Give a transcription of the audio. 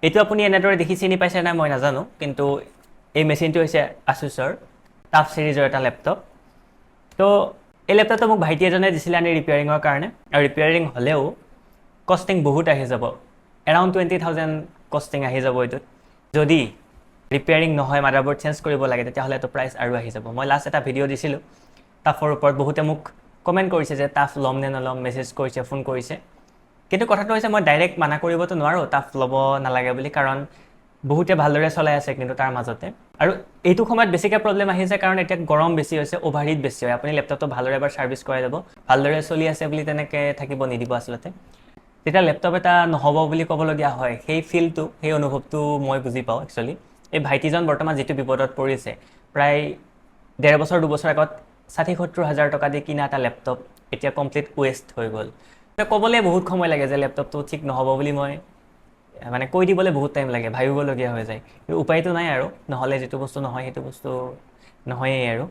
এইটো আপুনি এনেদৰে দেখি চিনি পাইছে নাই মই নাজানো, কিন্তু এই মেচিনটো হৈছে Asusৰ টাফ সিৰিজৰ এটা লেপটপ। তো এই লেপটপটো মোক ভাইটি এজনে দিছিলে আনি ৰিপেয়াৰিঙৰ কাৰণে, আৰু ৰিপেয়াৰিং হ'লেও কষ্টিং বহুত আহি যাব, এৰাউণ্ড 20,000 কষ্টিং আহি যাব এইটোত। যদি ৰিপেয়াৰিং নহয়, মাদাৰবোৰ্ড চেঞ্জ কৰিব লাগে, তেতিয়াহ'লে এইটো প্ৰাইচ আৰু আহি যাব। মই লাষ্ট এটা ভিডিঅ' দিছিলোঁ টাফৰ ওপৰত, বহুতে মোক কমেণ্ট কৰিছে যে টাফ ল'ম নে নল'ম, মেছেজ কৰিছে, ফোন কৰিছে। কিন্তু কথাটো হৈছে মই ডাইৰেক্ট মানা কৰিবতো নোৱাৰোঁ টাফ ল'ব নালাগে বুলি, কাৰণ বহুতে ভালদৰে চলাই আছে কিন্তু তাৰ মাজতে। আৰু এইটো সময়ত বেছিকৈ প্ৰব্লেম আহিছে কাৰণ এতিয়া গৰম বেছি হৈছে, অভাৰহিট বেছি হয়। আপুনি লেপটপটো ভালদৰে এবাৰ ছাৰ্ভিচ কৰাই ল'ব, ভালদৰে চলি আছে বুলি তেনেকৈ থাকিব নিদিব আচলতে। যেতিয়া লেপটপ এটা নহ'ব বুলি ক'বলগীয়া হয়, সেই ফিলটো, সেই অনুভৱটো মই বুজি পাওঁ একচুৱেলি। এই ভাইটিজন বৰ্তমান যিটো বিপদত পৰিছে, প্ৰায় 1.5 বছৰ 2 বছৰ আগত 60-70 হাজাৰ টকা দি কিনা এটা লেপটপ এতিয়া কমপ্লিট ৱেষ্ট হৈ গ'ল। ক'বলৈ বহুত সময় লাগে যে লেপটপটো ঠিক নহ'ব বুলি, মই মানে কৈ দিবলৈ বহুত টাইম লাগে, ভাবিবলগীয়া হৈ যায়। কিন্তু উপায়টো নাই আৰু, নহ'লে যিটো বস্তু নহয় সেইটো বস্তু নহয়েই আৰু।